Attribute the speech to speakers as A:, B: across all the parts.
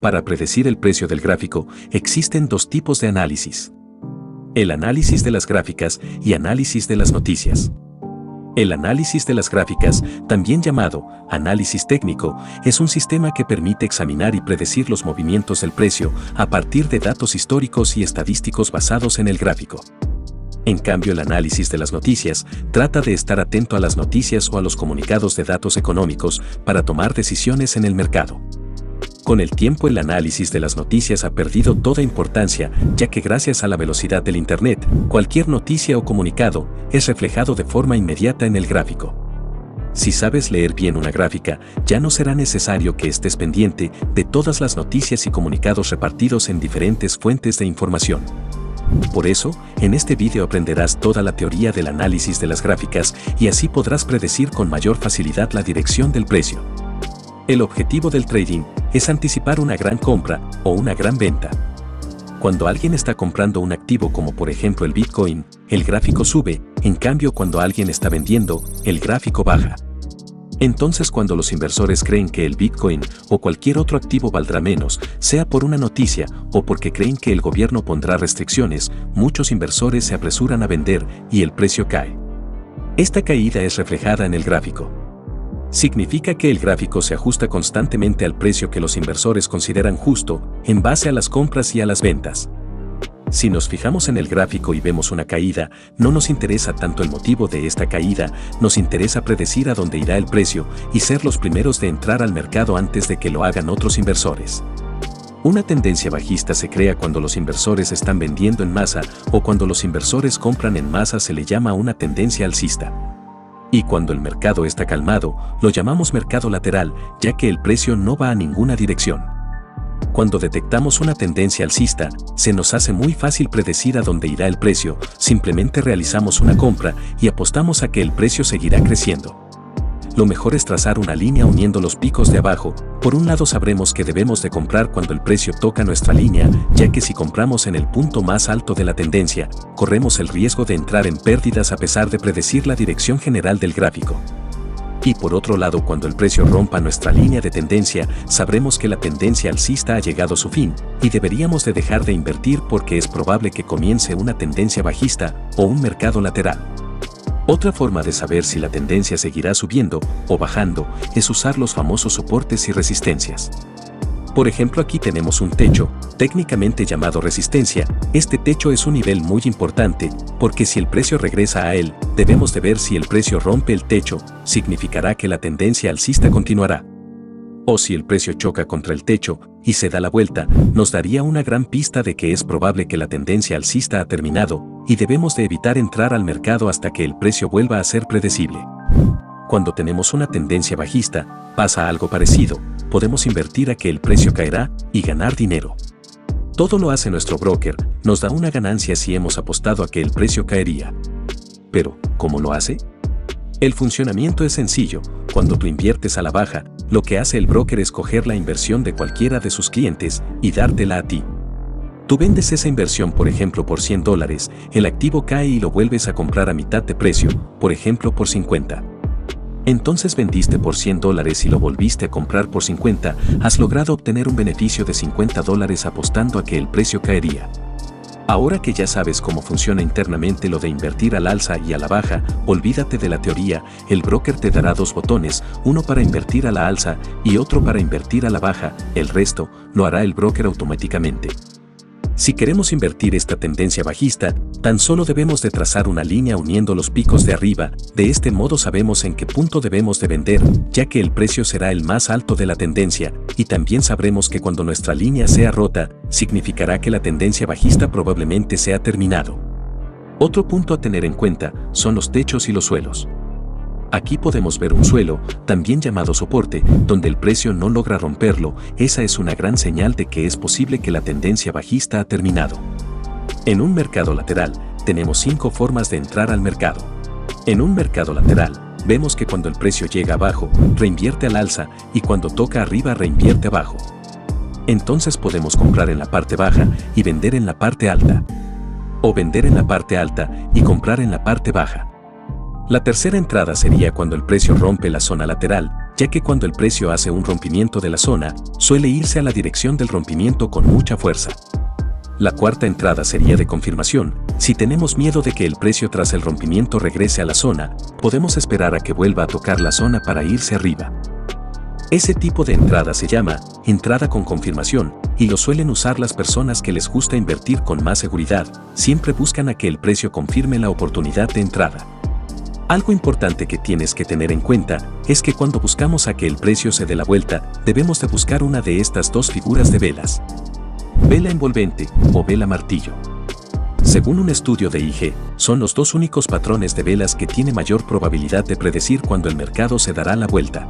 A: Para predecir el precio del gráfico, existen dos tipos de análisis: el análisis de las gráficas y análisis de las noticias. El análisis de las gráficas, también llamado análisis técnico, es un sistema que permite examinar y predecir los movimientos del precio a partir de datos históricos y estadísticos basados en el gráfico. En cambio, el análisis de las noticias trata de estar atento a las noticias o a los comunicados de datos económicos para tomar decisiones en el mercado. Con el tiempo, el análisis de las noticias ha perdido toda importancia, ya que gracias a la velocidad del Internet, cualquier noticia o comunicado es reflejado de forma inmediata en el gráfico. Si sabes leer bien una gráfica, ya no será necesario que estés pendiente de todas las noticias y comunicados repartidos en diferentes fuentes de información. Por eso, en este vídeo aprenderás toda la teoría del análisis de las gráficas y así podrás predecir con mayor facilidad la dirección del precio. El objetivo del trading es anticipar una gran compra o una gran venta. Cuando alguien está comprando un activo como por ejemplo el Bitcoin, el gráfico sube, en cambio cuando alguien está vendiendo, el gráfico baja. Entonces, cuando los inversores creen que el Bitcoin o cualquier otro activo valdrá menos, sea por una noticia o porque creen que el gobierno pondrá restricciones, muchos inversores se apresuran a vender y el precio cae. Esta caída es reflejada en el gráfico. Significa que el gráfico se ajusta constantemente al precio que los inversores consideran justo, en base a las compras y a las ventas. Si nos fijamos en el gráfico y vemos una caída, no nos interesa tanto el motivo de esta caída, nos interesa predecir a dónde irá el precio y ser los primeros de entrar al mercado antes de que lo hagan otros inversores. Una tendencia bajista se crea cuando los inversores están vendiendo en masa o cuando los inversores compran en masa. Se le llama una tendencia alcista. Y cuando el mercado está calmado, lo llamamos mercado lateral, ya que el precio no va a ninguna dirección. Cuando detectamos una tendencia alcista, se nos hace muy fácil predecir a dónde irá el precio, simplemente realizamos una compra y apostamos a que el precio seguirá creciendo. Lo mejor es trazar una línea uniendo los picos de abajo. Por un lado, sabremos que debemos de comprar cuando el precio toca nuestra línea, ya que si compramos en el punto más alto de la tendencia, corremos el riesgo de entrar en pérdidas a pesar de predecir la dirección general del gráfico. Y por otro lado, cuando el precio rompa nuestra línea de tendencia, sabremos que la tendencia alcista ha llegado a su fin y deberíamos de dejar de invertir porque es probable que comience una tendencia bajista o un mercado lateral. Otra forma de saber si la tendencia seguirá subiendo o bajando es usar los famosos soportes y resistencias. Por ejemplo, aquí tenemos un techo, técnicamente llamado resistencia. Este techo es un nivel muy importante, porque si el precio regresa a él, debemos de ver si el precio rompe el techo, significará que la tendencia alcista continuará. O si el precio choca contra el techo y se da la vuelta, nos daría una gran pista de que es probable que la tendencia alcista ha terminado y debemos de evitar entrar al mercado hasta que el precio vuelva a ser predecible. Cuando tenemos una tendencia bajista, pasa algo parecido, podemos invertir a que el precio caerá y ganar dinero. Todo lo hace nuestro broker, nos da una ganancia si hemos apostado a que el precio caería. Pero, ¿cómo lo hace? El funcionamiento es sencillo. Cuando tú inviertes a la baja, lo que hace el broker es coger la inversión de cualquiera de sus clientes y dártela a ti. Tú vendes esa inversión, por ejemplo, por $100, el activo cae y lo vuelves a comprar a mitad de precio, por ejemplo, por 50. Entonces vendiste por $100 y lo volviste a comprar por 50, has logrado obtener un beneficio de $50 apostando a que el precio caería. Ahora que ya sabes cómo funciona internamente lo de invertir al alza y a la baja, olvídate de la teoría. El broker te dará dos botones, uno para invertir a la alza y otro para invertir a la baja, el resto lo hará el broker automáticamente. Si queremos invertir esta tendencia bajista, tan solo debemos de trazar una línea uniendo los picos de arriba. De este modo sabemos en qué punto debemos de vender, ya que el precio será el más alto de la tendencia, y también sabremos que cuando nuestra línea sea rota, significará que la tendencia bajista probablemente se ha terminado. Otro punto a tener en cuenta son los techos y los suelos. Aquí podemos ver un suelo, también llamado soporte, donde el precio no logra romperlo. Esa es una gran señal de que es posible que la tendencia bajista ha terminado. En un mercado lateral, tenemos 5 formas de entrar al mercado. En un mercado lateral, vemos que cuando el precio llega abajo, reinvierte al alza y cuando toca arriba reinvierte abajo. Entonces podemos comprar en la parte baja y vender en la parte alta. O vender en la parte alta y comprar en la parte baja. La tercera entrada sería cuando el precio rompe la zona lateral, ya que cuando el precio hace un rompimiento de la zona, suele irse a la dirección del rompimiento con mucha fuerza. La cuarta entrada sería de confirmación. Si tenemos miedo de que el precio tras el rompimiento regrese a la zona, podemos esperar a que vuelva a tocar la zona para irse arriba. Ese tipo de entrada se llama entrada con confirmación, y lo suelen usar las personas que les gusta invertir con más seguridad. Siempre buscan a que el precio confirme la oportunidad de entrada. Algo importante que tienes que tener en cuenta es que cuando buscamos a que el precio se dé la vuelta, debemos de buscar una de estas dos figuras de velas: vela envolvente o vela martillo. Según un estudio de IG, son los dos únicos patrones de velas que tiene mayor probabilidad de predecir cuando el mercado se dará la vuelta.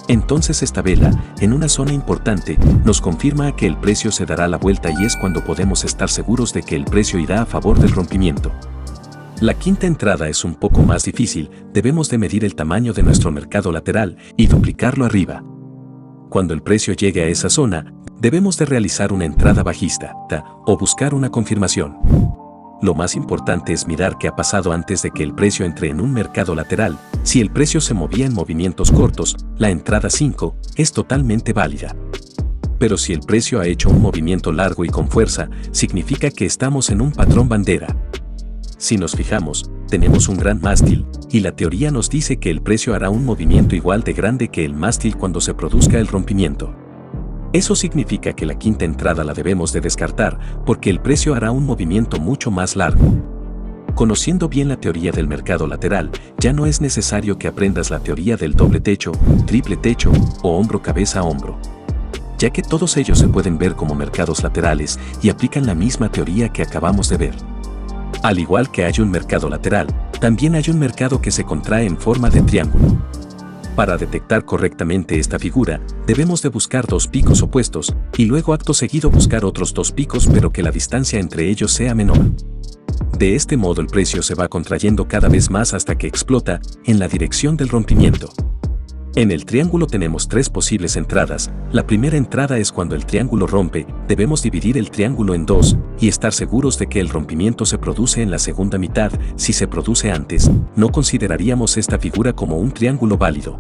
A: Entonces esta vela, en una zona importante, nos confirma que el precio se dará la vuelta y es cuando podemos estar seguros de que el precio irá a favor del rompimiento. La quinta entrada es un poco más difícil. Debemos de medir el tamaño de nuestro mercado lateral y duplicarlo arriba. Cuando el precio llegue a esa zona, debemos de realizar una entrada bajista o buscar una confirmación. Lo más importante es mirar qué ha pasado antes de que el precio entre en un mercado lateral. Si el precio se movía en movimientos cortos, la entrada 5 es totalmente válida. Pero si el precio ha hecho un movimiento largo y con fuerza, significa que estamos en un patrón bandera. Si nos fijamos, tenemos un gran mástil, y la teoría nos dice que el precio hará un movimiento igual de grande que el mástil cuando se produzca el rompimiento. Eso significa que la quinta entrada la debemos de descartar, porque el precio hará un movimiento mucho más largo. Conociendo bien la teoría del mercado lateral, ya no es necesario que aprendas la teoría del doble techo, triple techo o hombro cabeza a hombro, ya que todos ellos se pueden ver como mercados laterales y aplican la misma teoría que acabamos de ver. Al igual que hay un mercado lateral, también hay un mercado que se contrae en forma de triángulo. Para detectar correctamente esta figura, debemos de buscar dos picos opuestos, y luego acto seguido buscar otros dos picos pero que la distancia entre ellos sea menor. De este modo el precio se va contrayendo cada vez más hasta que explota en la dirección del rompimiento. En el triángulo tenemos tres posibles entradas. La primera entrada es cuando el triángulo rompe. Debemos dividir el triángulo en dos y estar seguros de que el rompimiento se produce en la segunda mitad. Si se produce antes, no consideraríamos esta figura como un triángulo válido.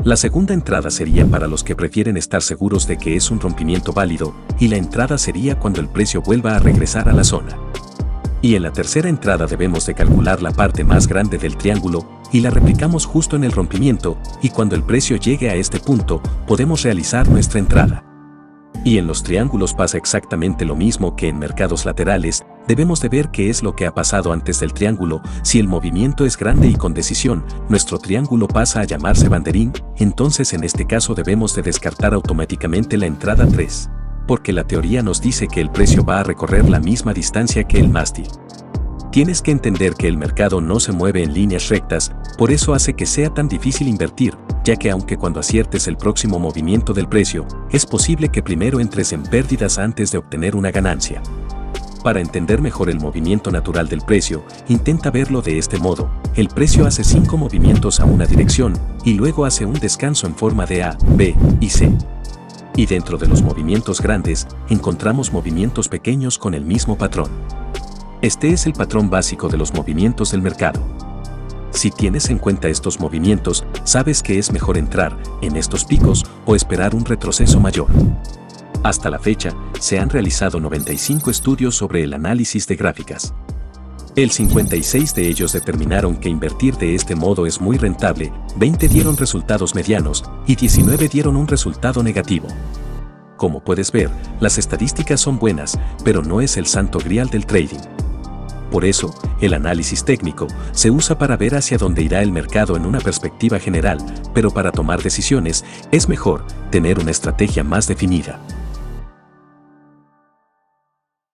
A: La segunda entrada sería para los que prefieren estar seguros de que es un rompimiento válido, y la entrada sería cuando el precio vuelva a regresar a la zona. Y en la tercera entrada debemos de calcular la parte más grande del triángulo y la replicamos justo en el rompimiento, y cuando el precio llegue a este punto, podemos realizar nuestra entrada. Y en los triángulos pasa exactamente lo mismo que en mercados laterales. Debemos de ver qué es lo que ha pasado antes del triángulo. Si el movimiento es grande y con decisión, nuestro triángulo pasa a llamarse banderín. Entonces en este caso debemos de descartar automáticamente la entrada 3. Porque la teoría nos dice que el precio va a recorrer la misma distancia que el mástil. Tienes que entender que el mercado no se mueve en líneas rectas, por eso hace que sea tan difícil invertir, ya que aunque cuando aciertes el próximo movimiento del precio, es posible que primero entres en pérdidas antes de obtener una ganancia. Para entender mejor el movimiento natural del precio, intenta verlo de este modo: el precio hace 5 movimientos a una dirección, y luego hace un descanso en forma de A, B y C. Y dentro de los movimientos grandes, encontramos movimientos pequeños con el mismo patrón. Este es el patrón básico de los movimientos del mercado. Si tienes en cuenta estos movimientos, sabes que es mejor entrar en estos picos o esperar un retroceso mayor. Hasta la fecha, se han realizado 95 estudios sobre el análisis de gráficas. El 56 de ellos determinaron que invertir de este modo es muy rentable, 20 dieron resultados medianos y 19 dieron un resultado negativo. Como puedes ver, las estadísticas son buenas, pero no es el santo grial del trading. Por eso, el análisis técnico se usa para ver hacia dónde irá el mercado en una perspectiva general, pero para tomar decisiones es mejor tener una estrategia más definida.